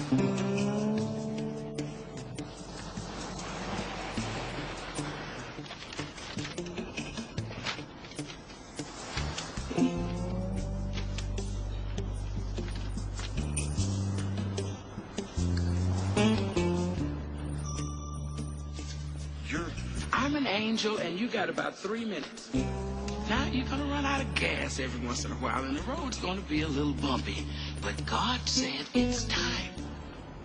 I'm an angel, and you got about 3 minutes. Now, you're going to run out of gas every once in a while, and the road's going to be a little bumpy. But God said it's time.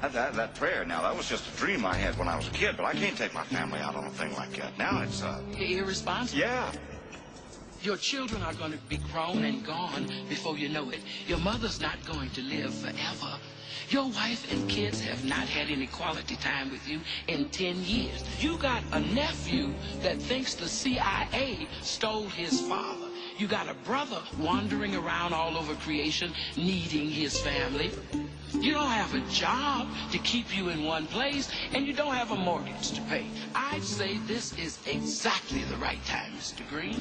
That prayer, now, that was just a dream I had when I was a kid, but I can't take my family out on a thing like that. Now it's, You're irresponsible? Yeah. Your children are going to be grown and gone before you know it. Your mother's not going to live forever. Your wife and kids have not had any quality time with you in 10 years. You got a nephew that thinks the CIA stole his father. You got a brother wandering around all over creation needing his family. You don't have a job to keep you in one place, and you don't have a mortgage to pay. I'd say this is exactly the right time, Mr. Green.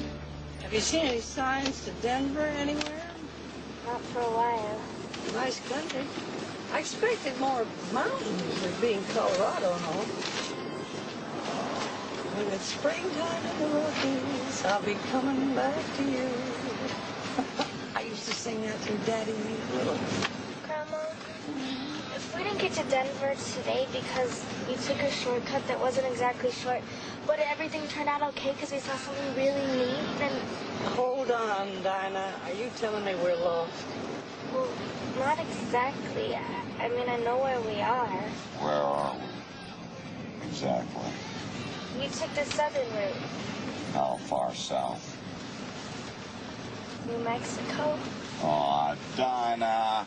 Have you seen any signs to Denver anywhere? Not for a while. Nice country. I expected more mountains with being Colorado and all. When it's springtime in the Rockies, I'll be coming back to you. I used to sing that to Daddy when he was little. Grandma, if we didn't get to Denver today because we took a shortcut that wasn't exactly short, but everything turned out okay because we saw something really neat, then... Hold on, Dinah. Are you telling me we're lost? Well, not exactly. I mean, I know where we are. Where are we? Exactly. We took the southern route. How far south? New Mexico. Aw, Dinah.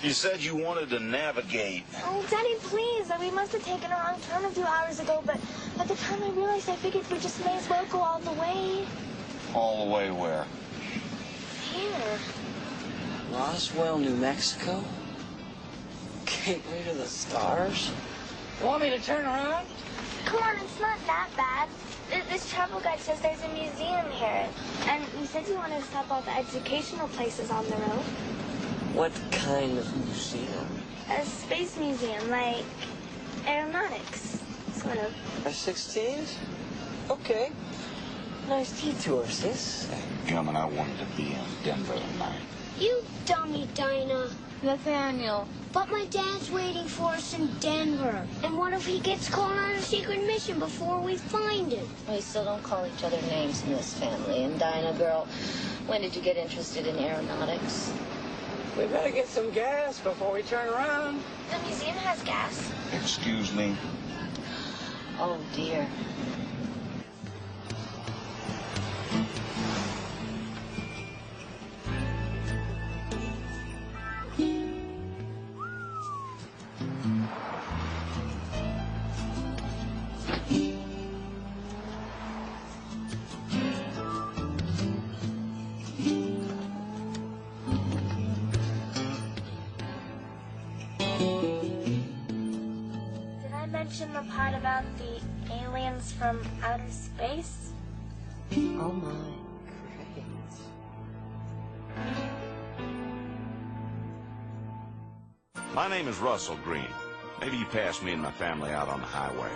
You said you wanted to navigate. Oh, Daddy, please. We must have taken a wrong turn a few hours ago, but by the time I realized, I figured we just may as well go all the way. All the way where? Here. Roswell, New Mexico? Gateway to the stars? You want me to turn around? Come on, it's not that bad. This travel guide says there's a museum here, and you said you wanted to stop all the educational places on the road. What kind of museum? A space museum, like aeronautics, sort of. F-16s? Okay. Nice detour, sis. Gumming, I wanted to be in Denver tonight. You dummy, Dinah. Nathaniel. But my dad's waiting for us in Denver. And what if he gets caught on a secret mission before we find him? We still don't call each other names in this family. And Dinah, girl, when did you get interested in aeronautics? We better get some gas before we turn around. The museum has gas. Excuse me? Oh, dear. Mention the part about the aliens from outer space? Oh, my. Great. My name is Russell Green. Maybe you passed me and my family out on the highway.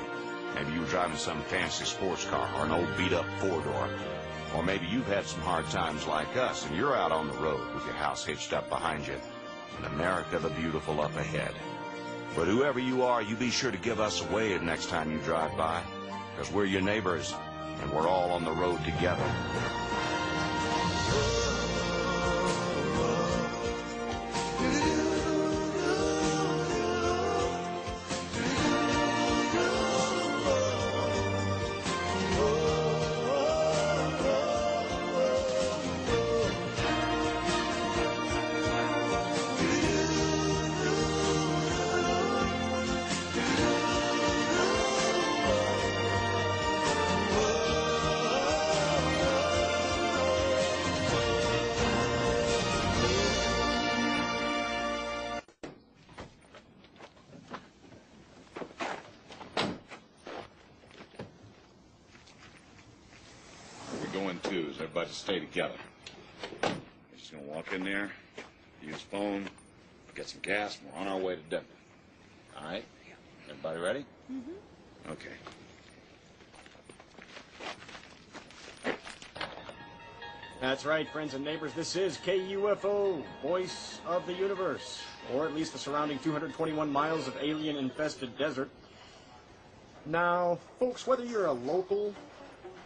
Maybe you were driving some fancy sports car or an old beat-up four-door. Or maybe you've had some hard times like us, and you're out on the road with your house hitched up behind you, and America the Beautiful up ahead. But whoever you are, you be sure to give us a wave next time you drive by, because we're your neighbors, and we're all on the road together. Going to is everybody stay together. You're just gonna walk in there, use phone, get some gas, and we're on our way to Denver. All right? Everybody ready? Mm-hmm. Okay. That's right, friends and neighbors. This is KUFO, Voice of the Universe, or at least the surrounding 221 miles of alien-infested desert. Now, folks, whether you're a local,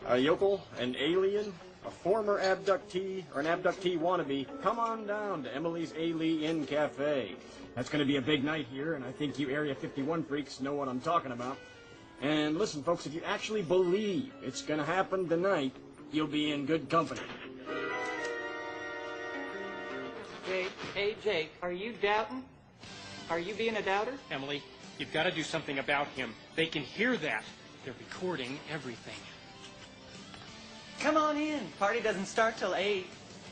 a yokel, an alien, a former abductee, or an abductee wannabe, come on down to Emily's A-Lee Inn Cafe. That's going to be a big night here, and I think you Area 51 freaks know what I'm talking about. And listen, folks, if you actually believe it's going to happen tonight, you'll be in good company. Jake, hey, Jake, are you doubting? Are you being a doubter? Emily, you've got to do something about him. They can hear that. They're recording everything. Come on in. Party doesn't start till 8.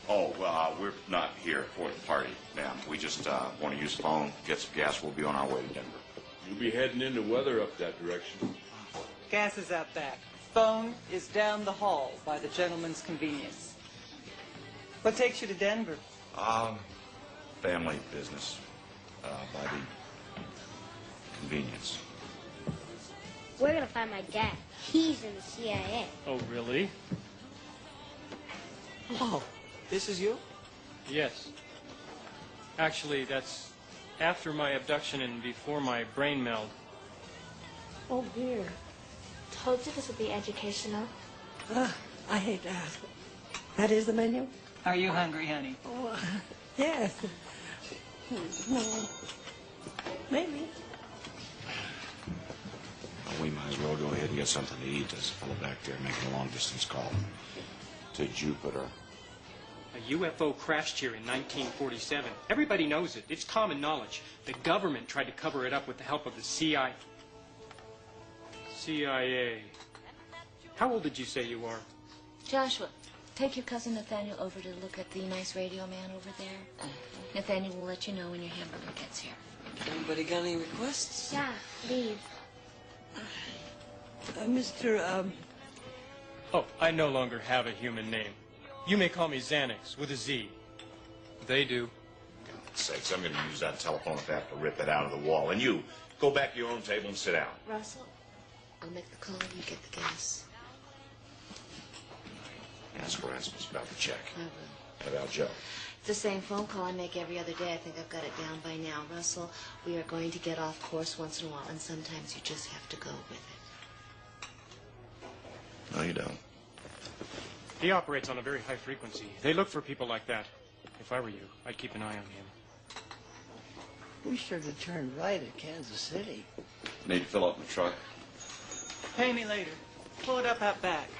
Oh, we're not here for the party, ma'am. We just want to use the phone, get some gas. We'll be on our way to Denver. You'll be heading into weather up that direction. Gas is out back. Phone is down the hall by the gentleman's convenience. What takes you to Denver? Family business, by the convenience. We're gonna find my dad. He's in the CIA. Oh, really? Oh, this is you? Yes. Actually, that's after my abduction and before my brain meld. Oh, dear. Told you this would be educational. I hate to ask. That is the menu? Are you hungry, honey? Oh, yes. No. Maybe. Well, we might as well go ahead and get something to eat. There's a fellow back there making a long-distance call to Jupiter. A UFO crashed here in 1947. Everybody knows it. It's common knowledge. The government tried to cover it up with the help of the CIA. How old did you say you are? Joshua, take your cousin Nathaniel over to look at the nice radio man over there. Nathaniel will let you know when your hamburger gets here. Anybody got any requests? Yeah, leave. Oh, I no longer have a human name. You may call me Xanax with a Z. They do. God's sakes, I'm going to use that telephone if I have to rip it out of the wall. And you, go back to your own table and sit down. Russell, I'll make the call and you get the gas. Ask Rasmus about the check. I will. And about Joe. It's the same phone call I make every other day. I think I've got it down by now. Russell, we are going to get off course once in a while, and sometimes you just have to go with it. No, you don't. He operates on a very high frequency. They look for people like that. If I were you, I'd keep an eye on him. We should have turned right at Kansas City. Need to fill up my truck. Pay me later. Pull it up out back.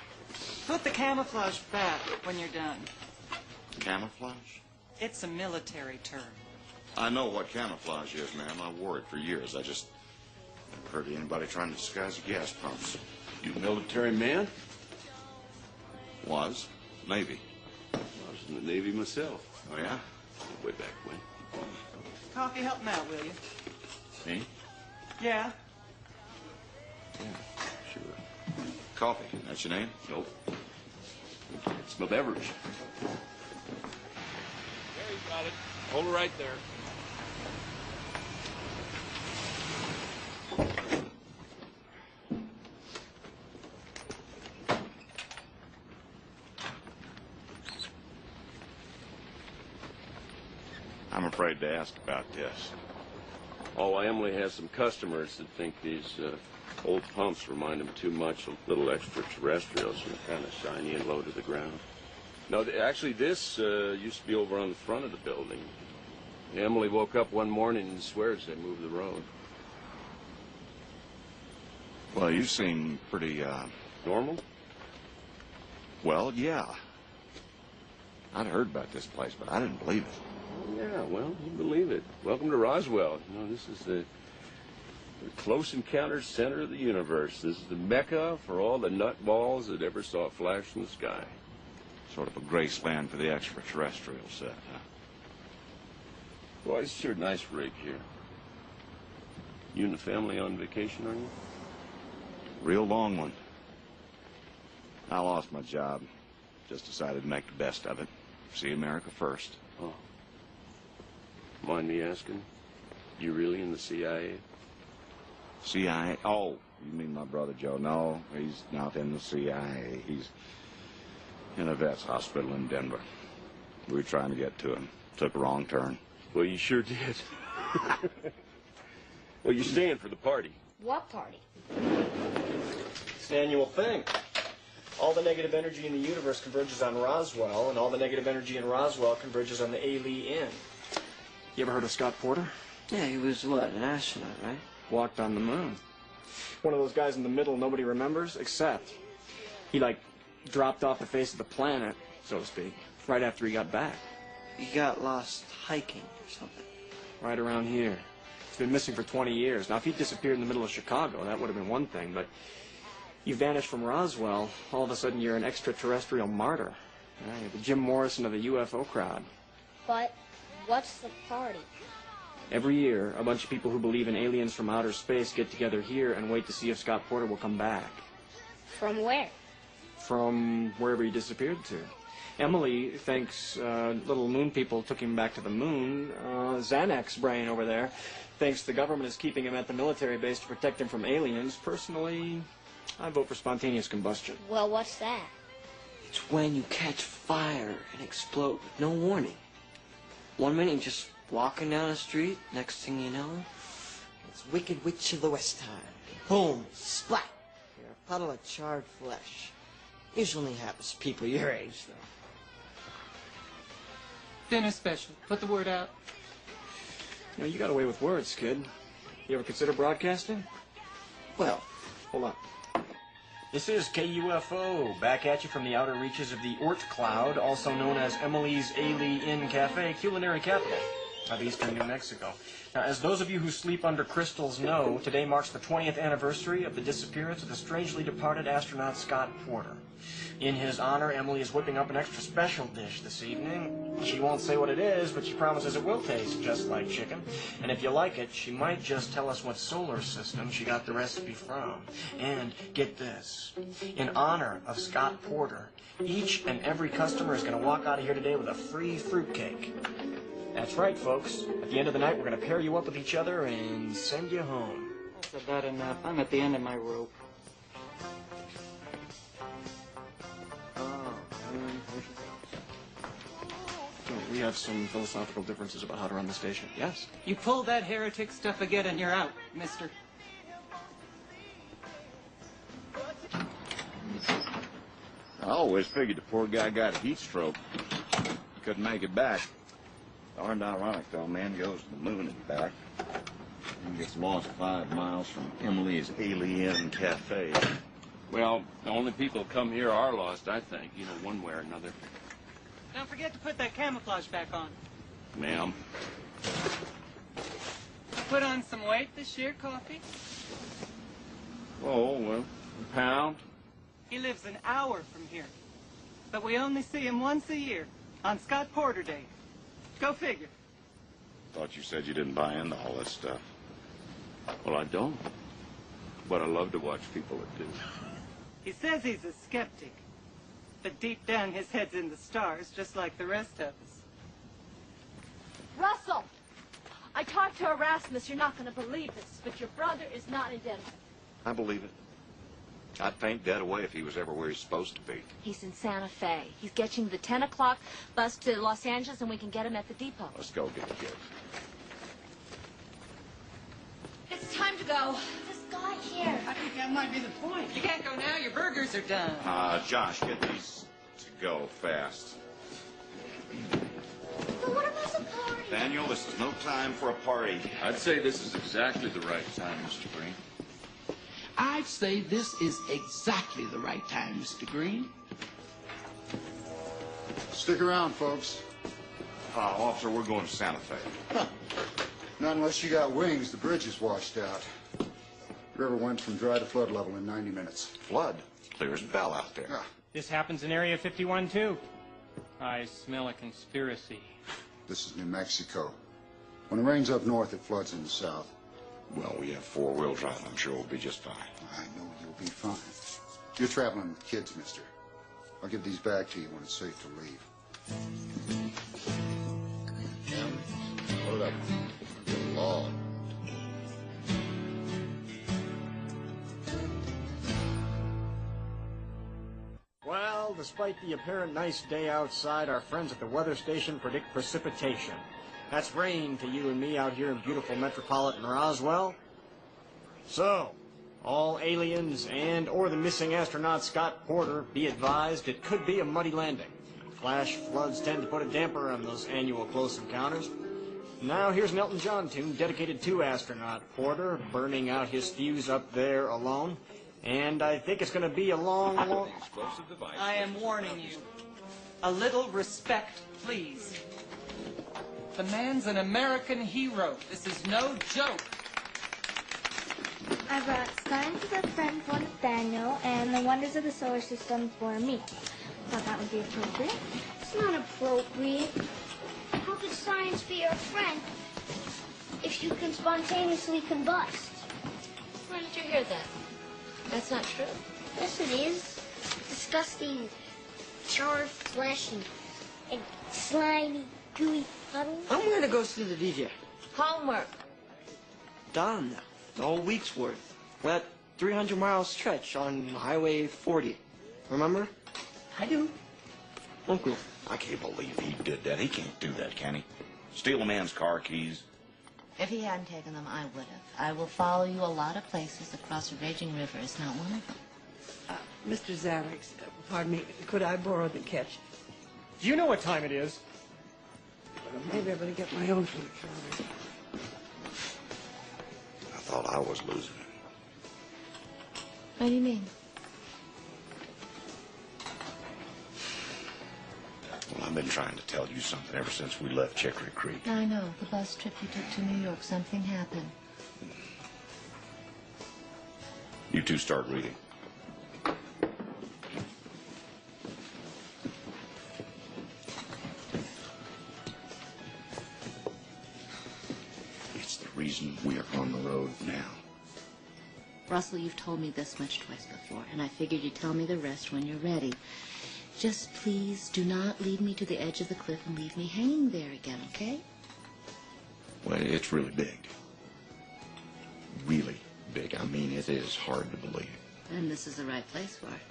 Put the camouflage back when you're done. Camouflage? It's a military term. I know what camouflage is, ma'am. I wore it for years. I just never heard of anybody trying to disguise the gas pumps. You a military man? Was. Navy. I was in the Navy myself. Oh, yeah? Way back when. Coffee, help me out, will you? Me? Yeah. Yeah, sure. Coffee. That's your name? Nope. It's my beverage. There you got it. Hold it right there. I'm afraid to ask about this. Oh, Emily has some customers that think these old pumps remind them too much of little extraterrestrials, kind of shiny and low to the ground. No, actually, this used to be over on the front of the building. Emily woke up one morning and swears they moved the road. Well, you seem pretty, Normal? well, yeah. I'd heard about this place, but I didn't believe it. Yeah, well, you believe it. Welcome to Roswell. You know, this is the close encounter center of the universe. This is the mecca for all the nutballs that ever saw a flash in the sky. Sort of a Graceland for the extraterrestrial set, huh? Boy, it's sure a nice rig here. You and the family on vacation, are you? Real long one. I lost my job. Just decided to make the best of it. See America first. Oh. My mind me asking? You really in the CIA? CIA? Oh, you mean my brother Joe? No, he's not in the CIA. He's in a vet's hospital in Denver. We were trying to get to him. Took a wrong turn. Well, you sure did. Well, you're staying for the party. What party? It's the annual thing. All the negative energy in the universe converges on Roswell, and all the negative energy in Roswell converges on the A-Lee Inn. You ever heard of Scott Porter? Yeah, he was what, an astronaut, right? Walked on the moon. One of those guys in the middle nobody remembers, except he, like, dropped off the face of the planet, so to speak, right after he got back. He got lost hiking or something. Right around here. He's been missing for 20 years. Now, if he disappeared in the middle of Chicago, that would have been one thing, but you vanished from Roswell, all of a sudden you're an extraterrestrial martyr. You're the Jim Morrison of the UFO crowd. But what's the party? Every year, a bunch of people who believe in aliens from outer space get together here and wait to see if Scott Porter will come back. From where? From wherever he disappeared to. Emily thinks little moon people took him back to the moon. Xanax brain over there thinks the government is keeping him at the military base to protect him from aliens. Personally, I vote for spontaneous combustion. Well, what's that? It's when you catch fire and explode with no warning. 1 minute you're just walking down the street, next thing you know, it's Wicked Witch of the West time. Boom, splat. You're a puddle of charred flesh. Usually happens to people your age, though. Dinner special. Put the word out. You know, you got away with words, kid. You ever consider broadcasting? Well, hold on. This is KUFO, back at you from the outer reaches of the Oort Cloud, also known as Emily's A-Lee Inn Cafe, culinary capital of eastern New Mexico. Now, as those of you who sleep under crystals know, today marks the 20th anniversary of the disappearance of the strangely departed astronaut Scott Porter. In his honor, Emily is whipping up an extra special dish this evening. She won't say what it is, but she promises it will taste just like chicken. And if you like it, she might just tell us what solar system she got the recipe from. And get this, in honor of Scott Porter, each and every customer is going to walk out of here today with a free fruitcake. That's right, folks. At the end of the night, we're going to pair you up with each other and send you home. That's about enough. I'm at the end of my rope. We have some philosophical differences about how to run the station. Yes? You pull that heretic stuff again and you're out, mister. I always figured the poor guy got a heat stroke. He couldn't make it back. Darned ironic, though. Man goes to the moon and back. And gets lost 5 miles from Emily's A-Lee Inn Cafe. Well, the only people who come here are lost, I think, you know, one way or another. Don't forget to put that camouflage back on. Ma'am. Put on some weight this year, Coffee? Oh, well, a pound. He lives an hour from here. But we only see him once a year, on Scott Porter Day. Go figure. Thought you said you didn't buy into all this stuff. Well, I don't. But I love to watch people that do. He says he's a skeptic. But deep down, his head's in the stars, just like the rest of us. Russell! I talked to Erasmus. You're not going to believe this, but your brother is not in Denver. I believe it. I'd faint dead away if he was ever where he's supposed to be. He's in Santa Fe. He's catching the 10 o'clock bus to Los Angeles, and we can get him at the depot. Let's go get the kids. It's time to go. This guy here. I think that might be the point. You can't go now. Your burgers are done. Josh, get these to go fast. But what about the party? Daniel, this is no time for a party. I'd say this is exactly the right time, Mr. Green. I'd say this is exactly the right time, Mr. Green. Stick around, folks. Officer, we're going to Santa Fe. Huh. Not unless you got wings. The bridge is washed out. River went from dry to flood level in 90 minutes. Flood? Clear as a bell out there. Ah, This happens in Area 51, too. I smell a conspiracy. this is New Mexico. When it rains up north, it floods in the south. Well, we have 4-wheel drive. I'm sure we'll be just fine. I know you'll be fine. You're traveling with kids, mister. I'll give these back to you when it's safe to leave. Put it up. Good Lord. Well, despite the apparent nice day outside, our friends at the weather station predict precipitation. That's rain to you and me out here in beautiful metropolitan Roswell. So, all aliens and or the missing astronaut Scott Porter, be advised it could be a muddy landing. Flash floods tend to put a damper on those annual close encounters. Now here's an Elton John tune dedicated to astronaut Porter, burning out his fuse up there alone. And I think it's going to be a long... I am warning you. A little respect, please. The man's an American hero. This is no joke. I brought Science is a Friend for Nathaniel and The Wonders of the Solar System for me. Thought that would be appropriate. It's not appropriate. How could science be your friend if you can spontaneously combust? Where did you hear that? That's not true. Yes, it is. Disgusting, charred flesh and slimy, gooey puddles. I'm gonna go see the DJ. Homework. Done now. The whole week's worth. That 300-mile stretch on Highway 40. Remember? I do. Uncle. I can't believe he did that. He can't do that, can he? Steal a man's car keys. If he hadn't taken them, I would have. I will follow you a lot of places. Across the raging river is not one of them. Mr. Zarek, pardon me, could I borrow the catch? Do you know what time it is? Maybe I better get my own food. I thought I was losing it. What do you mean? Well, I've been trying to tell you something ever since we left Chicory Creek. I know. The bus trip you took to New York, something happened. You two start reading. It's the reason we are on the road now. Russell, you've told me this much twice before, and I figured you'd tell me the rest when you're ready. Just please do not lead me to the edge of the cliff and leave me hanging there again, okay? Well, it's really big. Really big. I mean, it is hard to believe. And this is the right place for it.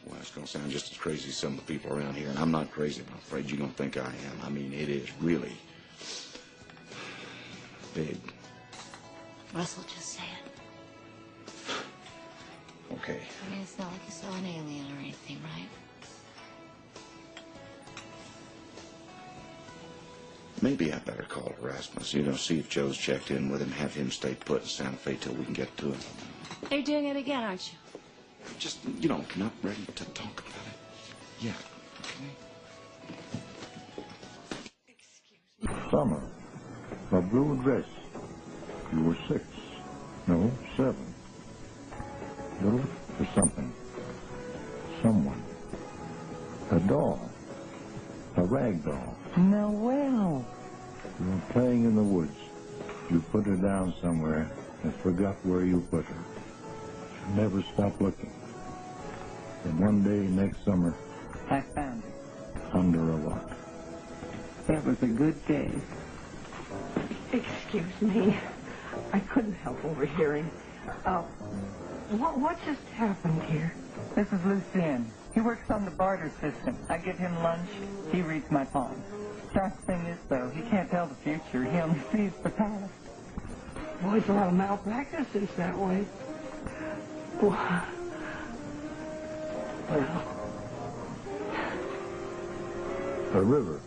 Well, it's going to sound just as crazy as some of the people around here, and I'm not crazy, but I'm afraid you're going to think I am. I mean, it is really big. Russell, just say it. Okay. I mean, it's not like you saw an alien or anything, right? Maybe I better call Erasmus, see if Joe's checked in with him, have him stay put in Santa Fe till we can get to him. You're doing it again, aren't you? Just, not ready to talk about it yet, okay? Summer, a blue dress. You were 6. No, 7. You looked for something. Someone. A doll. A rag doll. Noel. You were playing in the woods. You put her down somewhere and forgot where you put her. You never stopped looking. And one day next summer, I found it. Under a rock. That was a good day. Excuse me. I couldn't help overhearing. What just happened here? This is Lucien. He works on the barter system. I give him lunch. He reads my palm. Dark thing is, though, he can't tell the future. He only sees the past. Boy, it's a lot of malpractice that way. Well, a river.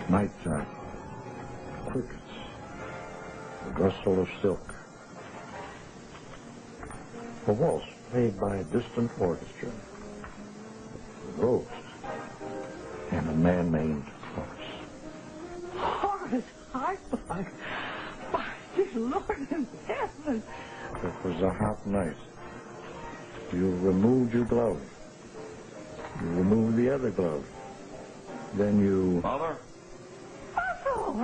Nighttime. Crickets. The rustle of silk. A waltz played by a distant orchestra. A ghost. And a man named Horace. Horace Highblood. My dear Lord in heaven. It was a hot night. You removed your glove. You removed the other glove. Then you... Mother? Oh,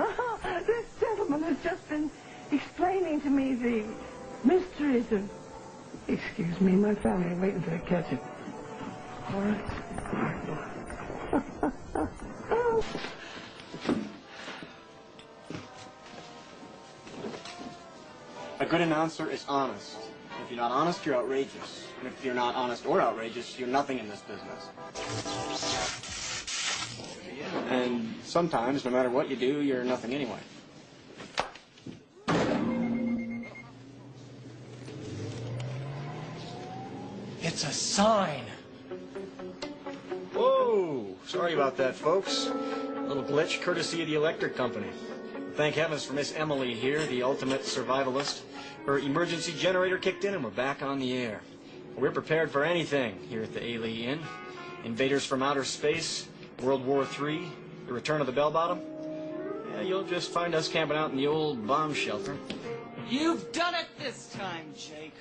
this gentleman has just been explaining to me the mysteries of... Excuse me, my family are waiting to catch it. Horace Highblood. A good announcer is honest. If you're not honest, you're outrageous. And if you're not honest or outrageous, you're nothing in this business. And sometimes, no matter what you do, you're nothing anyway. It's a sign. Whoa! Sorry about that, folks. A little glitch courtesy of the electric company. Thank heavens for Miss Emily here, the ultimate survivalist. Her emergency generator kicked in and we're back on the air. We're prepared for anything here at the Ailey Inn. Invaders from outer space, World War III, the return of the bell-bottom. Yeah, you'll just find us camping out in the old bomb shelter. You've done it this time, Jake.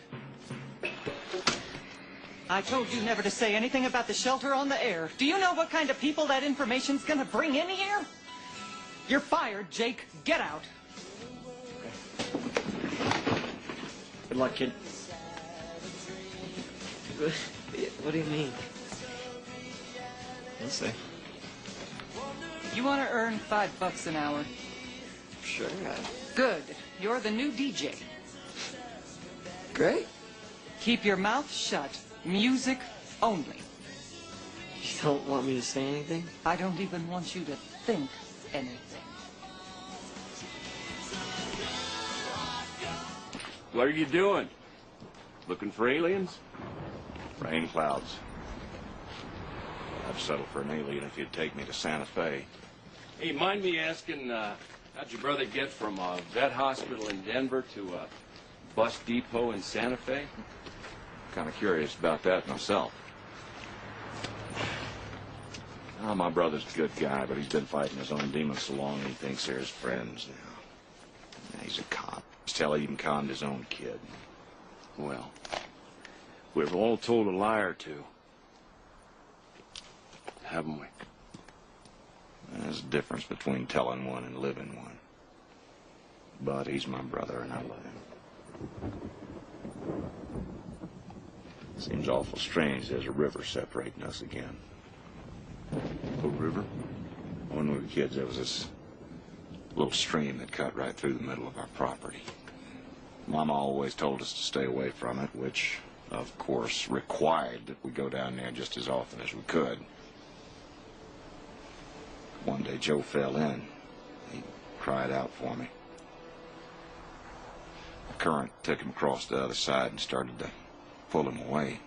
I told you never to say anything about the shelter on the air. Do you know what kind of people that information's gonna bring in here? You're fired, Jake. Get out. Good luck, kid. What do you mean? We'll see. You want to earn $5 an hour? Sure. Good. You're the new DJ. Great. Keep your mouth shut. Music only. You don't want me to say anything? I don't even want you to think anything. What are you doing? Looking for aliens? Rain clouds. I'd settle for an alien if you'd take me to Santa Fe. Hey, mind me asking, how'd your brother get from a vet hospital in Denver to a bus depot in Santa Fe? Kind of curious about that myself. Oh, my brother's a good guy, but he's been fighting his own demons so long he thinks they're his friends now. He's a cop. Tell he even conned his own kid. Well, we've all told a lie or two, haven't we? There's a difference between telling one and living one. But he's my brother, and I love him. Seems awful strange there's a river separating us again. A river? When we were kids, there was this little stream that cut right through the middle of our property. Mama always told us to stay away from it, which, of course, required that we go down there just as often as we could. One day, Joe fell in. He cried out for me. The current took him across the other side and started to pull him away.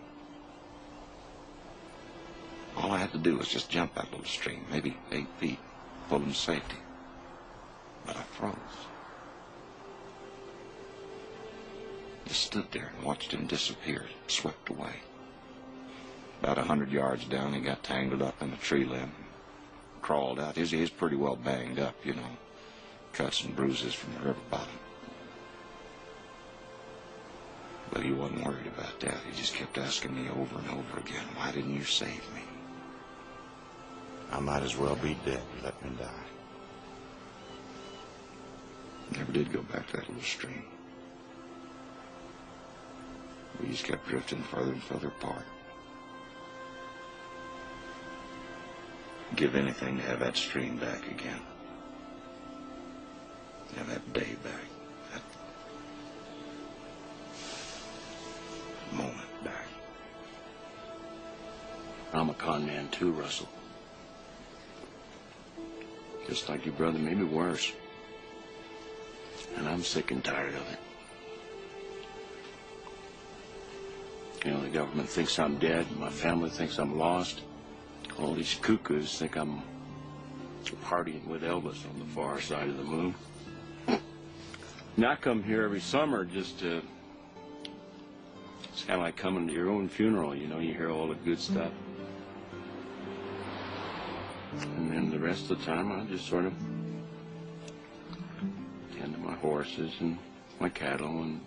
All I had to do was just jump that little stream, maybe 8 feet, pull him to safety. But I froze. Just stood there and watched him disappear, swept away. About 100 yards down, he got tangled up in a tree limb, crawled out. He's pretty well banged up, you know, cuts and bruises from the river bottom. But he wasn't worried about that. He just kept asking me over and over again, why didn't you save me? I might as well be dead and let me die. Never did go back to that little stream. We just kept drifting further and further apart. Give anything to have that stream back again. Have that day back. That moment back. I'm a con man too, Russell. Just like your brother, maybe worse. And I'm sick and tired of it. You know, the government thinks I'm dead, my family thinks I'm lost. All these cuckoos think I'm partying with Elvis on the far side of the moon. And I come here every summer just to... It's kind of like coming to your own funeral, you know, you hear all the good stuff. And then the rest of the time, I just sort of tend to my horses and my cattle and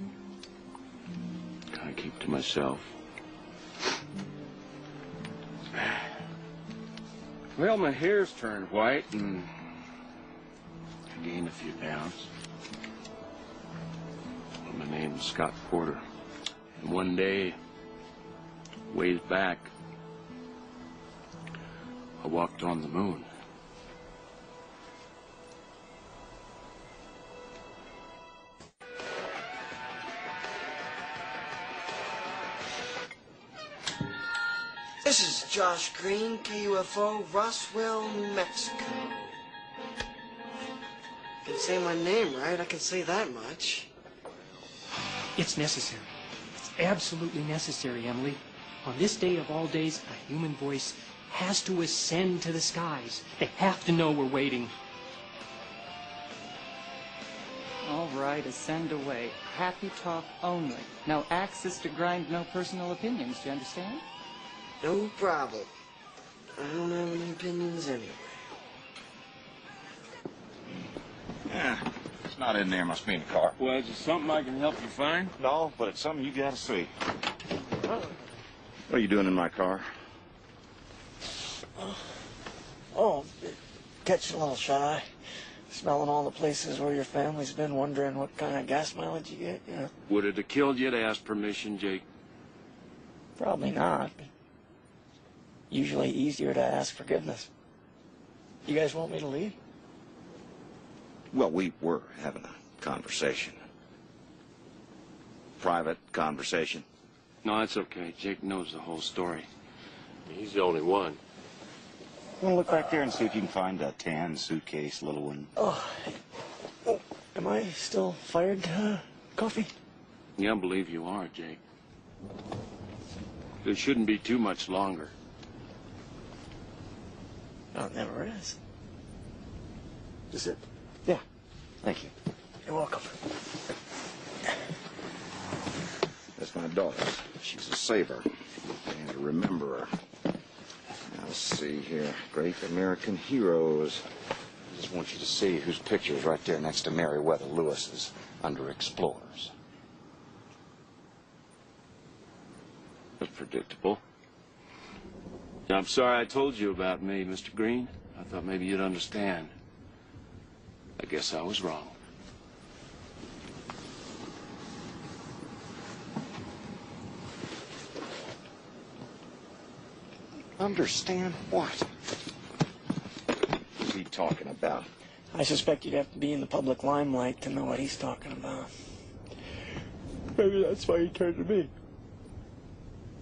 kind of keep to myself. Well, my hair's turned white and I gained a few pounds. My name's Scott Porter. And one day, ways back, I walked on the moon. This is Josh Green, KUFO, Roswell, New Mexico. I can say my name right, I can say that much. It's necessary. It's absolutely necessary, Emily. On this day of all days, a human voice has to ascend to the skies. They have to know we're waiting. All right, ascend away. Happy talk only. No axes to grind, no personal opinions. Do you understand? No problem. I don't have any opinions anyway. Yeah, it's not in there. Must be in the car. Well, is it something I can help you find? No, but it's something you gotta see. What are you doing in my car? Oh, catching a little shy. Smelling all the places where your family's been, wondering what kind of gas mileage you get, you know. Would it have killed you to ask permission, Jake? Probably not. Usually easier to ask forgiveness. You guys want me to leave? Well, we were having a conversation. Private conversation. No, that's okay. Jake knows the whole story. He's the only one. Well, look back there and see if you can find a tan suitcase, little one. Oh, am I still fired, Coffee? Yeah, I believe you are, Jake. It shouldn't be too much longer. No, it never is. Is it? Yeah. Thank you. You're welcome. That's my daughter. She's a saver. And a rememberer. Now, let's see here. Great American heroes. I just want you to see whose picture is right there next to Meriwether Lewis's under explorers. That's predictable. I'm sorry I told you about me, Mr. Green. I thought maybe you'd understand. I guess I was wrong. Understand what? What's he talking about? I suspect you'd have to be in the public limelight to know what he's talking about. Maybe that's why he turned to me.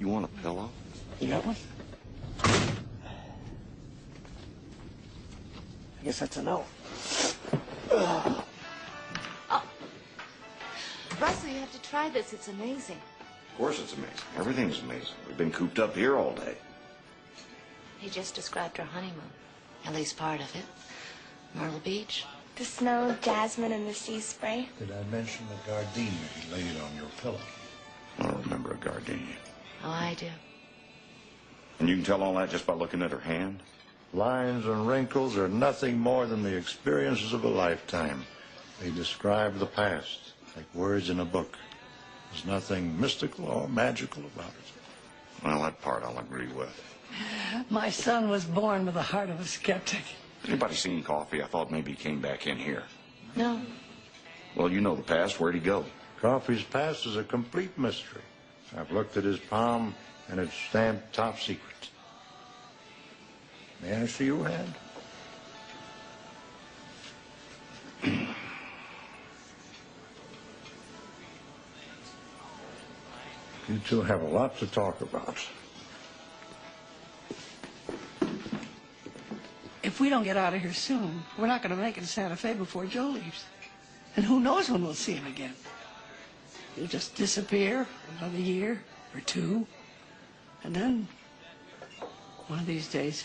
You want a pillow? You got one? I guess that's a no. Oh. Russell, you have to try this. It's amazing. Of course it's amazing. Everything's amazing. We've been cooped up here all day. He just described our honeymoon. At least part of it. Myrtle Beach. The snow, jasmine, and the sea spray. Did I mention the gardenia he laid on your pillow? I don't remember a gardenia. Oh, I do. And you can tell all that just by looking at her hand? Lines and wrinkles are nothing more than the experiences of a lifetime. They describe the past, like words in a book. There's nothing mystical or magical about it. Well, that part I'll agree with. My son was born with the heart of a skeptic. Anybody seen Coffee? I thought maybe he came back in here. No. Well, you know the past. Where'd he go? Coffee's past is a complete mystery. I've looked at his palm, and it's stamped top secret. May I see your hand? You two have a lot to talk about. If we don't get out of here soon, we're not going to make it to Santa Fe before Joe leaves. And who knows when we'll see him again. He'll just disappear for another year or two. And then, one of these days,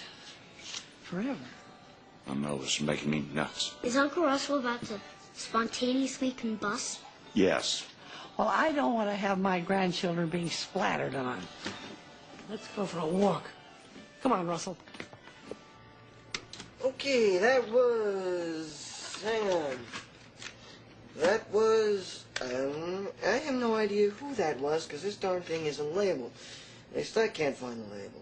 forever. I know this is making me nuts. Is Uncle Russell about to spontaneously combust? Yes. Well, I don't want to have my grandchildren being splattered on. Let's go for a walk. Come on, Russell. Okay, that was... Hang on. That was... I have no idea who that was, because this darn thing isn't labeled. At least I can't find the label.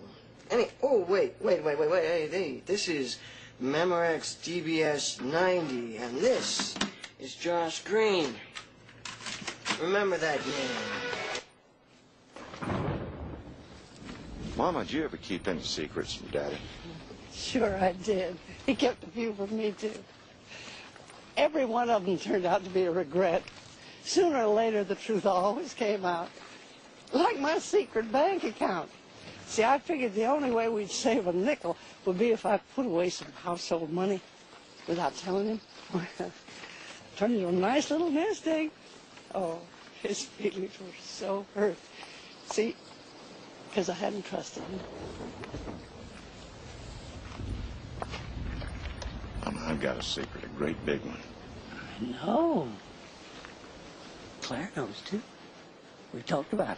Oh, wait. Hey, this is Memorex DBS 90, and this is Josh Green. Remember that name. Mama, did you ever keep any secrets from Daddy? Sure I did. He kept a few from me, too. Every one of them turned out to be a regret. Sooner or later, the truth always came out. Like my secret bank account. See, I figured the only way we'd save a nickel would be if I put away some household money without telling him. Turned into a nice little nest egg. Oh, his feelings were so hurt. See, because I hadn't trusted him. I've got a secret, a great big one. I know. Claire knows, too. We talked about it.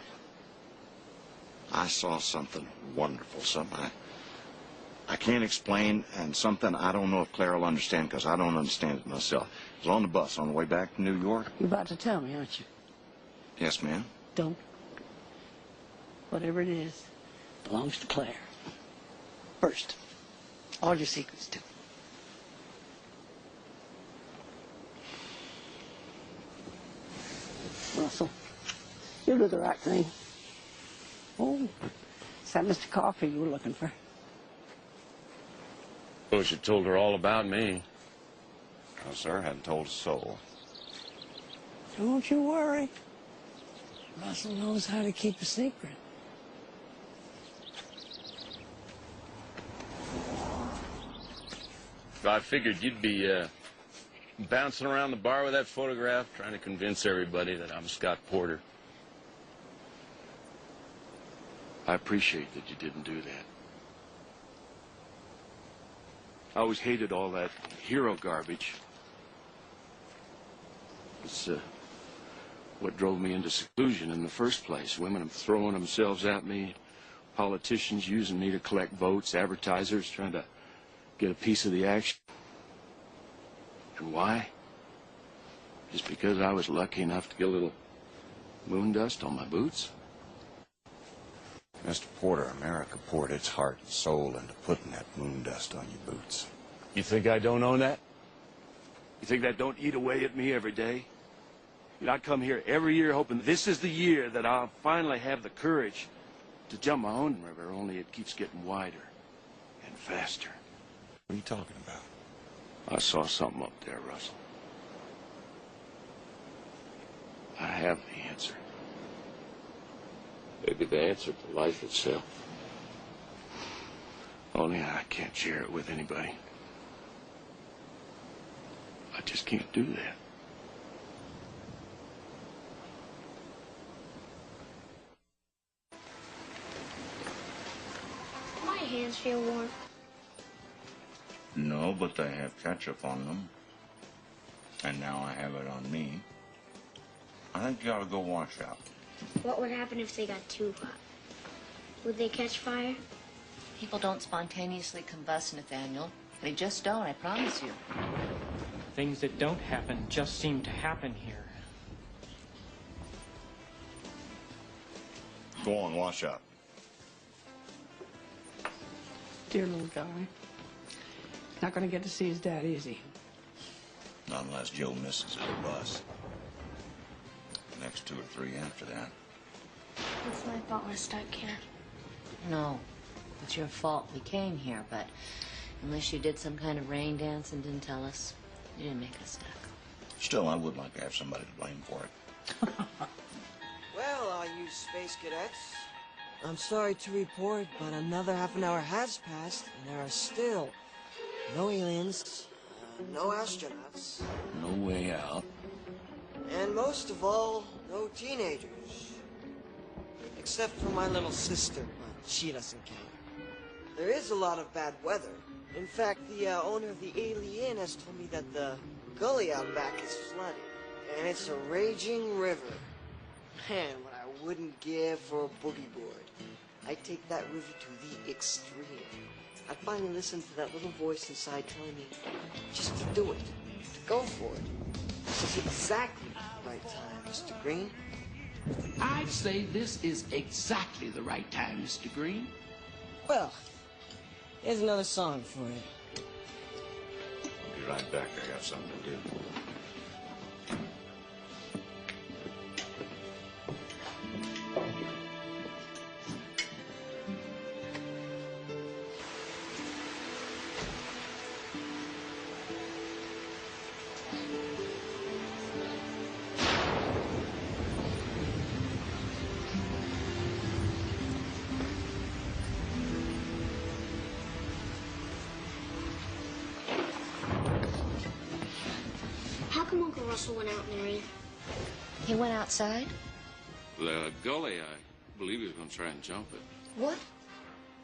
I saw something wonderful, something I can't explain, and something I don't know if Claire will understand, because I don't understand it myself. It was on the bus on the way back to New York. You're about to tell me, aren't you? Yes, ma'am. Don't. Whatever it is, belongs to Claire. First, all your secrets, too. Russell, you'll do the right thing. Oh, is that Mr. Coffee you were looking for? Suppose you told her all about me. No, sir, hadn't told a soul. Don't you worry. Russell knows how to keep a secret. I figured you'd be bouncing around the bar with that photograph, trying to convince everybody that I'm Scott Porter. I appreciate that you didn't do that. I always hated all that hero garbage. It's what drove me into seclusion in the first place. Women throwing themselves at me, politicians using me to collect votes, advertisers trying to get a piece of the action. And why? Just because I was lucky enough to get a little moon dust on my boots? Mr. Porter, America poured its heart and soul into putting that moon dust on your boots. You think I don't own that? You think that don't eat away at me every day? You know, I come here every year hoping this is the year that I'll finally have the courage to jump my own river, only it keeps getting wider and faster. What are you talking about? I saw something up there, Russell. I have the answer. Maybe the answer to life itself. Only I can't share it with anybody. I just can't do that. My hands feel warm. No, but they have ketchup on them. And now I have it on me. I think you ought to go wash out. What would happen if they got too hot? Would they catch fire? People don't spontaneously combust, Nathaniel. They just don't, I promise you. Things that don't happen just seem to happen here. Go on, wash up. Dear little guy. Not going to get to see his dad, is he? Not unless Joe misses the bus. The next 2 or 3 after that. It's my fault we're stuck here. No, it's your fault we came here, but unless you did some kind of rain dance and didn't tell us, you didn't make us stuck. Still, I would like to have somebody to blame for it. Well, all you space cadets, I'm sorry to report, but another half an hour has passed, and there are still no aliens, no astronauts, No way out. and most of all, no teenagers. Except for my little sister, but she doesn't care. There is a lot of bad weather. In fact, the owner of the Alien has told me that the gully out back is flooded, and it's a raging river. Man, what I wouldn't give for a boogie board. I'd take that river to the extreme. I'd finally listen to that little voice inside telling me just to do it, to go for it. This is exactly the right time, Mr. Green. I'd say this is exactly the right time, Mr. Green. Well, here's another song for you. I'll be right back. I got something to do. Uncle Russell went out in the rain? He went outside? The gully, I believe he was going to try and jump it. What?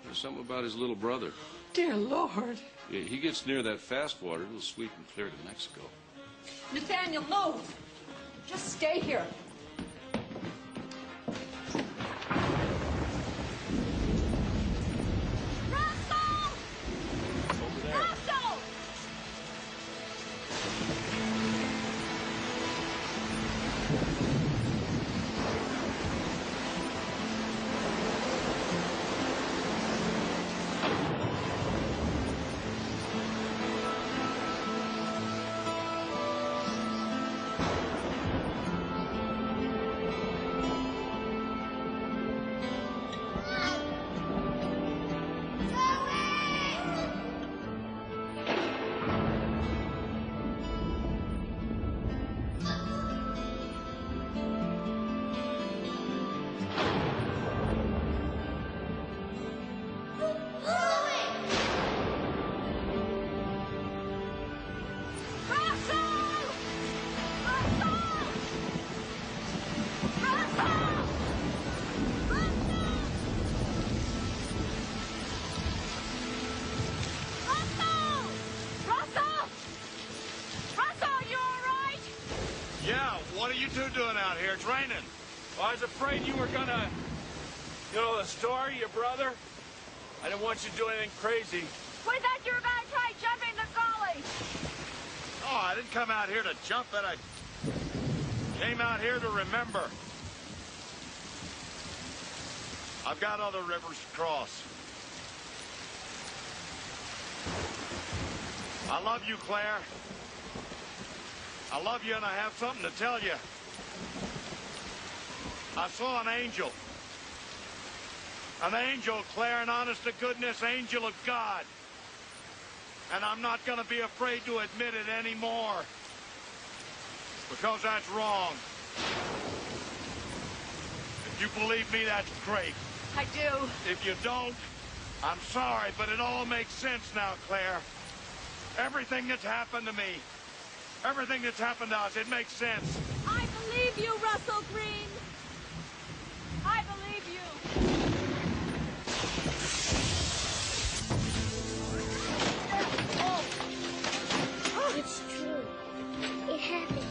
There's something about his little brother. Dear Lord. Yeah, he gets near that fast water, it'll sweep him clear to Mexico. Nathaniel, move! Just stay here. Russell! Over there. Russell! What are you two doing out here? It's raining. Well, I was afraid you were gonna, the story, your brother. I didn't want you to do anything crazy. We thought you were going to try jumping the gully. Oh, I didn't come out here to jump it. I came out here to remember. I've got other rivers to cross. I love you, Claire. I love you, and I have something to tell you. I saw an angel. An angel, Claire, an honest-to-goodness angel of God. And I'm not going to be afraid to admit it anymore. Because that's wrong. If you believe me, that's great. I do. If you don't, I'm sorry, but it all makes sense now, Claire. Everything that's happened to me, everything that's happened to us, it makes sense. I believe you, Russell Green. I believe you. It's true. It happened.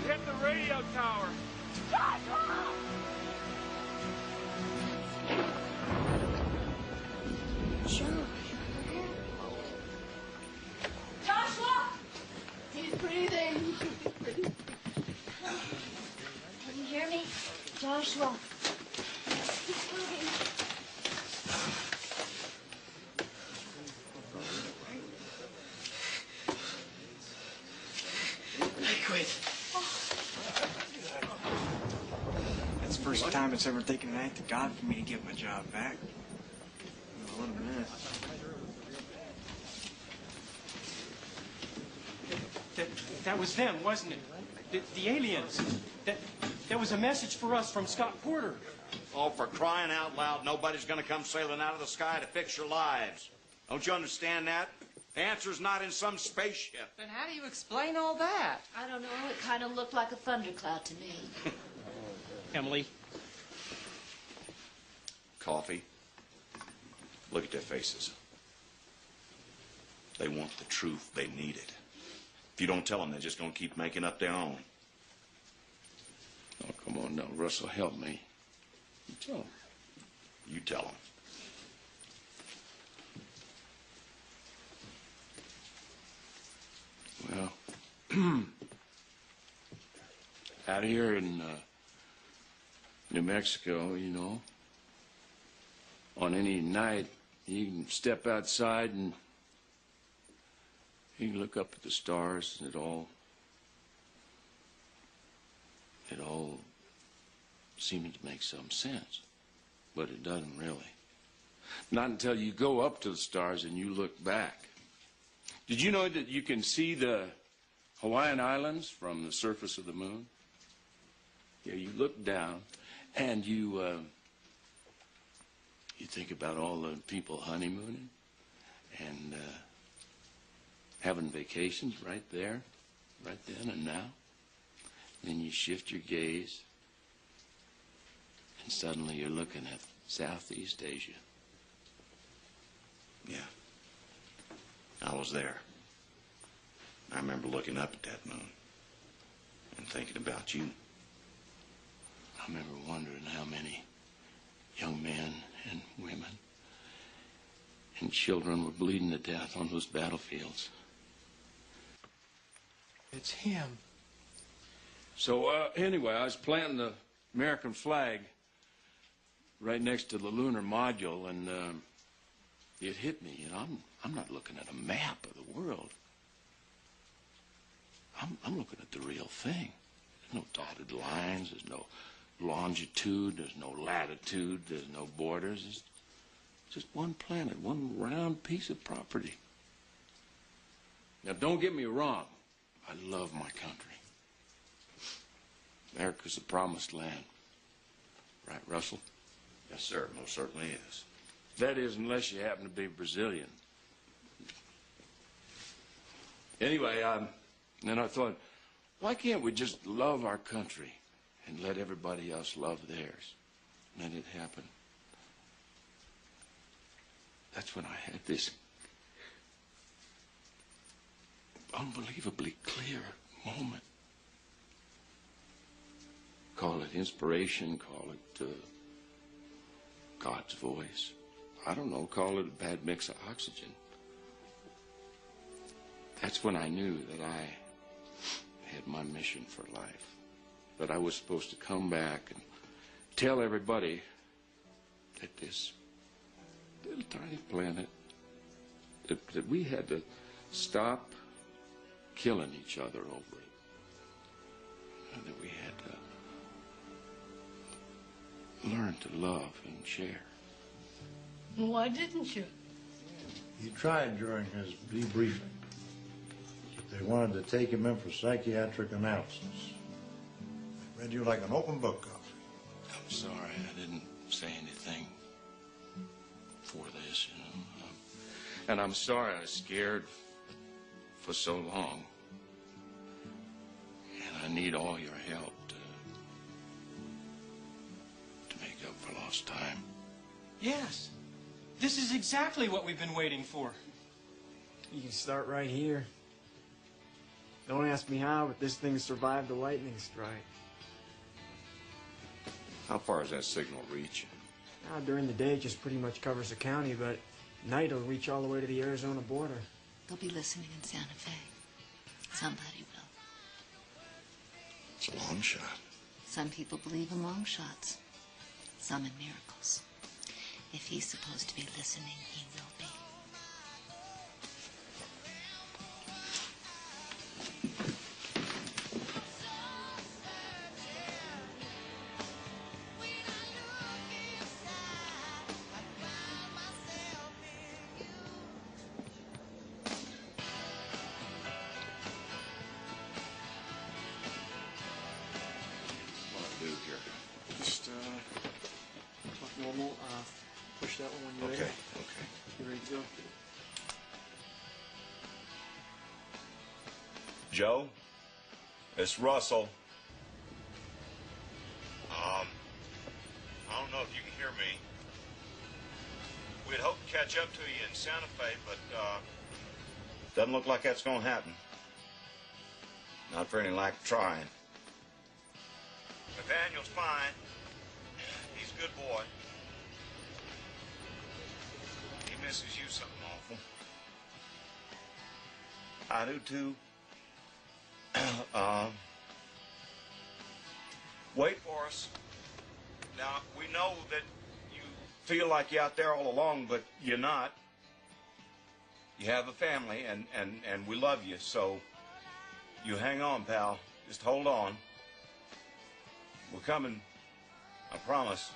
Hit the radio tower. Joshua! Joshua! He's breathing. Can you hear me? Joshua. He's moving. Liquid. That's the first time it's ever taken an act of God for me to get my job back. What a mess. That was them, wasn't it? The aliens. That was a message for us from Scott Porter. Oh, for crying out loud, nobody's going to come sailing out of the sky to fix your lives. Don't you understand that? The answer's not in some spaceship. Then how do you explain all that? I don't know. It kind of looked like a thundercloud to me. Emily. Coffee. Look at their faces. They want the truth. They need it. If you don't tell them, they're just going to keep making up their own. Oh, come on now, Russell, help me. You tell them. You tell them. Well, out here in New Mexico, on any night, you can step outside and you can look up at the stars, and it all seems to make some sense, but it doesn't really. Not until you go up to the stars and you look back. Did you know that you can see the Hawaiian Islands from the surface of the moon? Yeah, you look down and you think about all the people honeymooning and having vacations right there right then and now. Then you shift your gaze, and suddenly you're looking at Southeast Asia. Yeah. I was there. I remember looking up at that moon and thinking about you. I remember wondering how many young men and women and children were bleeding to death on those battlefields. It's him. So, anyway, I was planting the American flag right next to the lunar module, and It hit me, you know, I'm not looking at a map of the world. I'm looking at the real thing. There's no dotted lines, there's no longitude, there's no latitude, there's no borders. It's just one planet, one round piece of property. Now, don't get me wrong. I love my country. America's the promised land. Right, Russell? Yes, sir. Most certainly is. that is, unless you happen to be Brazilian. Anyway, then I thought, why can't we just love our country and let everybody else love theirs? And then it happened. That's when I had this unbelievably clear moment. Call it inspiration, call it God's voice. I don't know, call it a bad mix of oxygen. That's when I knew that I had my mission for life. That I was supposed to come back and tell everybody that this little tiny planet, that we had to stop killing each other over it. And that we had to learn to love and share. Why didn't you? He tried during his debriefing, but they wanted to take him in for psychiatric analysis. They read you like an open book, Coffee. I'm sorry I didn't say anything for this, you know. And I'm sorry I was scared for so long. And I need all your help to make up for lost time. Yes. This is exactly what we've been waiting for. You can start right here. Don't ask me how, but this thing survived the lightning strike. How far does that signal reach? During the day, it just pretty much covers the county, but at night it'll reach all the way to the Arizona border. They'll be listening in Santa Fe. Somebody will. It's a long shot. Some people believe in long shots. Some in miracles. If he's supposed to be listening, he will be. What do I do here? Just, talk normal. Push that one when you're Okay, ready. okay. You ready to go? Joe, it's Russell. I don't know if you can hear me. We'd hoped to catch up to you in Santa Fe, but doesn't look like that's going to happen. Not for any lack of trying. Nathaniel's fine. He's a good boy. He misses you something awful. I do too. Wait for us. Now, we know that you feel like you're out there all along, but you're not. You have a family, and we love you, so you hang on, pal. Just hold on. We're coming. I promise.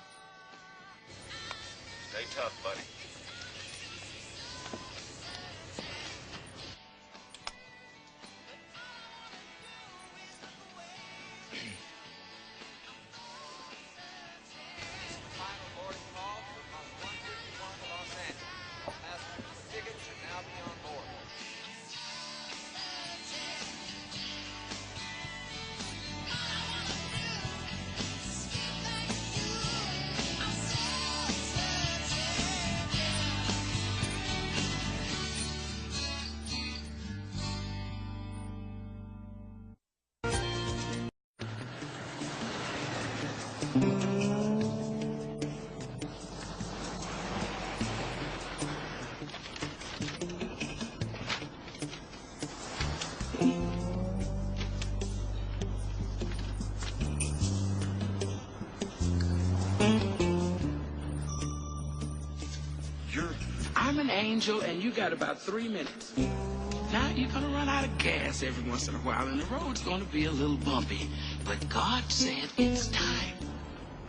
Stay tough, buddy. I'm an angel, and you got about 3 minutes. Now, you're going to run out of gas every once in a while, and the road's going to be a little bumpy. But God said it's time.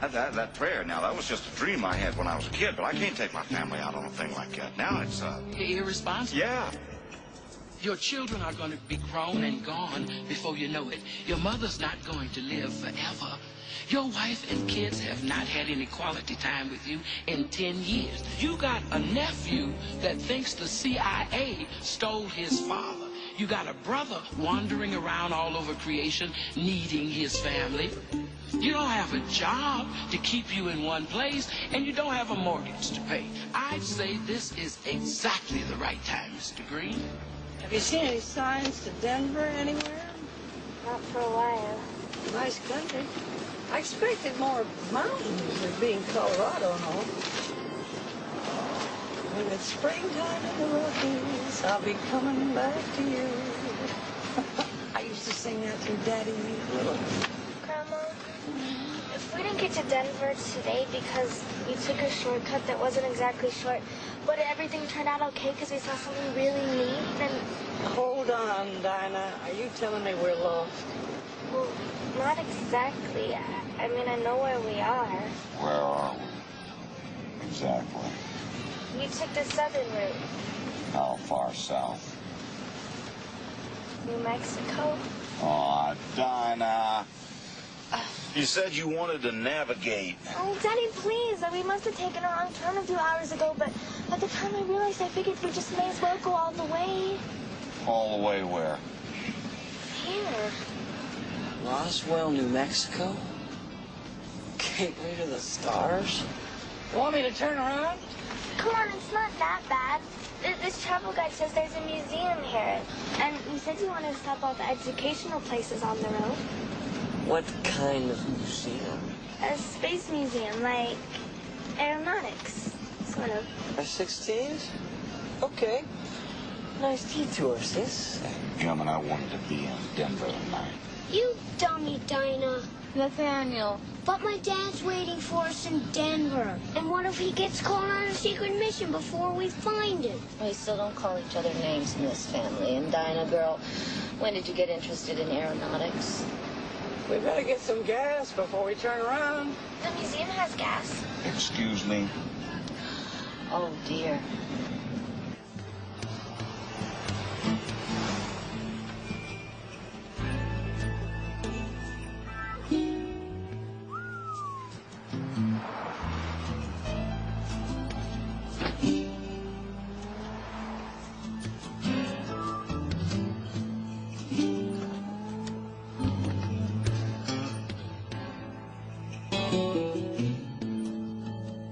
That prayer, now, that was just a dream I had when I was a kid, but I can't take my family out on a thing like that. Now it's, You're irresponsible? Yeah. Your children are going to be grown and gone before you know it. Your mother's not going to live forever. Your wife and kids have not had any quality time with you in 10 years. You got a nephew that thinks the CIA stole his father. You got a brother wandering around all over creation needing his family. You don't have a job to keep you in one place, and you don't have a mortgage to pay. I'd say this is exactly the right time, Mr. Green. Have you seen any signs to Denver anywhere? Not for a while. Nice country. I expected more mountains, there being Colorado and all. When it's springtime in the Rockies, I'll be coming back to you. I used to sing that to Daddy little. Grandma, if we didn't get to Denver today because we took a shortcut that wasn't exactly short, but everything turned out okay because we saw something really neat, then... Hold on, Dinah. Are you telling me we're lost? Well, not exactly. I mean, I know where we are. Where are we? Exactly. You took the southern route. How far south? New Mexico. Aw, Dinah. You said you wanted to navigate. Oh, Daddy, please. We must have taken a wrong turn a few hours ago, but at the time I realized I figured we just may as well go all the way. All the way where? Here. Roswell, New Mexico? Gateway to the stars? You want me to turn around? Come on, it's not that bad. This travel guide says there's a museum here. And you said you wanted to stop all the educational places on the road. What kind of museum? A space museum, like aeronautics, sort of. F-16s? Okay. Nice detour, sis. Gum, and I wanted to be in Denver tonight. You dummy, Dinah. Nathaniel. But my dad's waiting for us in Denver. And what if he gets caught on a secret mission before we find him? We still don't call each other names in this family. And Dinah, girl, when did you get interested in aeronautics? We better get some gas before we turn around. The museum has gas. Excuse me? Oh, dear.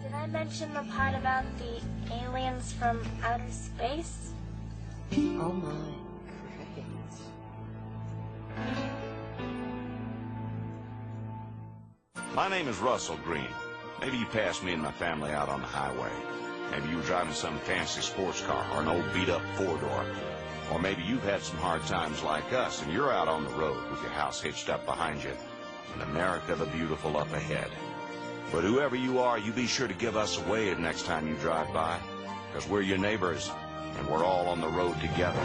Did I mention the part about the aliens from outer space? Oh my, great. My name is Russell Green. Maybe you passed me and my family out on the highway. Maybe you were driving some fancy sports car or an old beat-up four-door. Or maybe you've had some hard times like us and you're out on the road with your house hitched up behind you and America the Beautiful up ahead. But whoever you are, you be sure to give us a wave next time you drive by, because we're your neighbors and we're all on the road together.